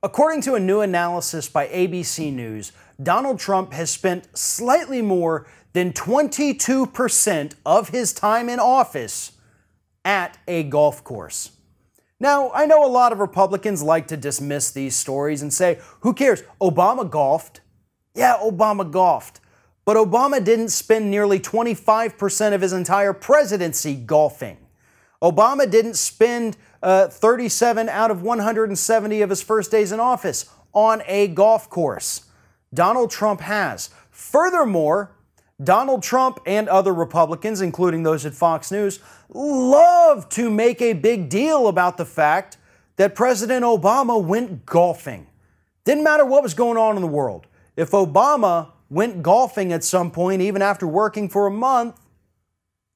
According to a new analysis by ABC News, Donald Trump has spent slightly more than 22% of his time in office at a golf course. Now, I know a lot of Republicans like to dismiss these stories and say, who cares? Obama golfed. Yeah, Obama golfed. But Obama didn't spend nearly 25% of his entire presidency golfing. Obama didn't spend 37 out of 170 of his first days in office on a golf course. Donald Trump has. Furthermore, Donald Trump and other Republicans, including those at Fox News, love to make a big deal about the fact that President Obama went golfing. Didn't matter what was going on in the world. If Obama went golfing at some point, even after working for a month,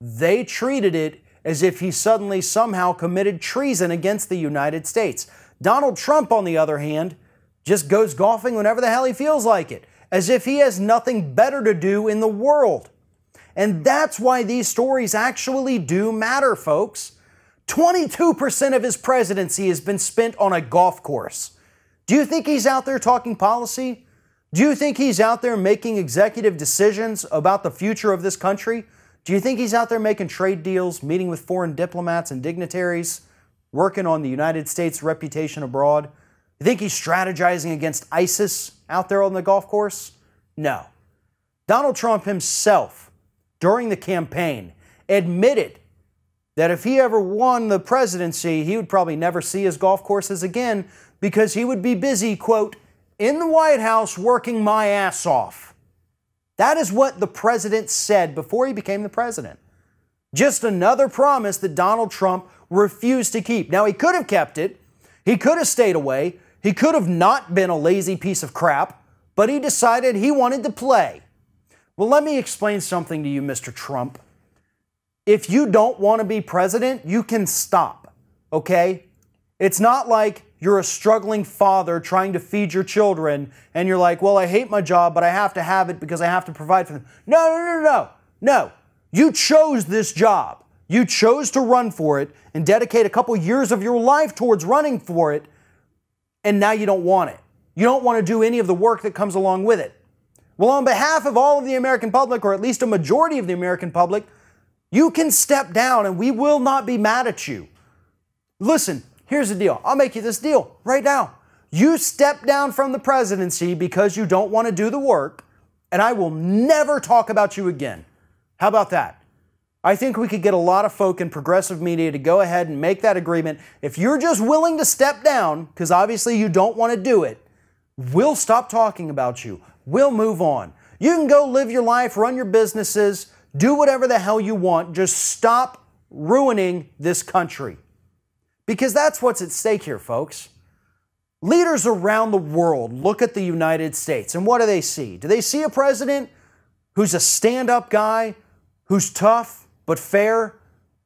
they treated it as if he suddenly somehow committed treason against the United States. Donald Trump, on the other hand, just goes golfing whenever the hell he feels like it, as if he has nothing better to do in the world. And that's why these stories actually do matter, folks. 22% of his presidency has been spent on a golf course. Do you think he's out there talking policy? Do you think he's out there making executive decisions about the future of this country? Do you think he's out there making trade deals, meeting with foreign diplomats and dignitaries, working on the United States' reputation abroad? You think he's strategizing against ISIS out there on the golf course? No. Donald Trump himself, during the campaign, admitted that if he ever won the presidency, he would probably never see his golf courses again because he would be busy, quote, in the White House working my ass off. That is what the president said before he became the president. Just another promise that Donald Trump refused to keep. Now, he could have kept it. He could have stayed away. He could have not been a lazy piece of crap, but he decided he wanted to play. Well, let me explain something to you, Mr. Trump. If you don't want to be president, you can stop, okay? It's not like you're a struggling father trying to feed your children and you're like, well, I hate my job, but I have to have it because I have to provide for them. No. You chose this job. You chose to run for it and dedicate a couple years of your life towards running for it, and now you don't want it. You don't want to do any of the work that comes along with it. Well, on behalf of all of the American public, or at least a majority of the American public, you can step down and we will not be mad at you. Listen, here's the deal. I'll make you this deal right now. You step down from the presidency because you don't want to do the work, and I will never talk about you again. How about that? I think we could get a lot of folk in progressive media to go ahead and make that agreement. If you're just willing to step down, because obviously you don't want to do it, we'll stop talking about you. We'll move on. You can go live your life, run your businesses, do whatever the hell you want. Just stop ruining this country. Because that's what's at stake here, folks. Leaders around the world look at the United States, and what do they see? Do they see a president who's a stand-up guy, who's tough but fair,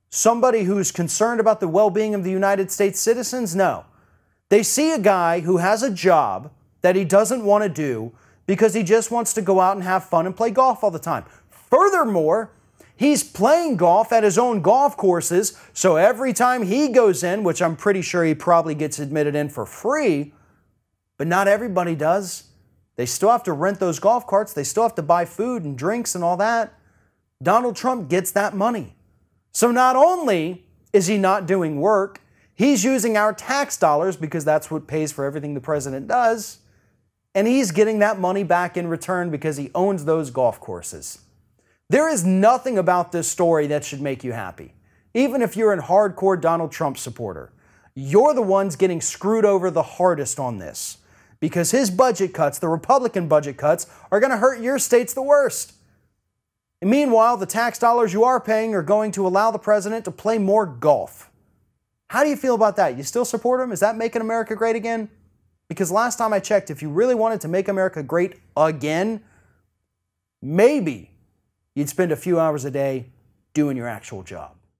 somebody who's concerned about the well-being of the United States citizens? No. They see a guy who has a job that he doesn't want to do because he just wants to go out and have fun and play golf all the time. Furthermore, he's playing golf at his own golf courses, so every time he goes in, which I'm pretty sure he probably gets admitted in for free, but not everybody does. They still have to rent those golf carts. They still have to buy food and drinks and all that. Donald Trump gets that money. So not only is he not doing work, he's using our tax dollars because that's what pays for everything the president does, and he's getting that money back in return because he owns those golf courses. There is nothing about this story that should make you happy. Even if you're a hardcore Donald Trump supporter, you're the ones getting screwed over the hardest on this because his budget cuts, the Republican budget cuts, are going to hurt your states the worst. And meanwhile, the tax dollars you are paying are going to allow the president to play more golf. How do you feel about that? You still support him? Is that making America great again? Because last time I checked, if you really wanted to make America great again, maybe you'd spend a few hours a day doing your actual job.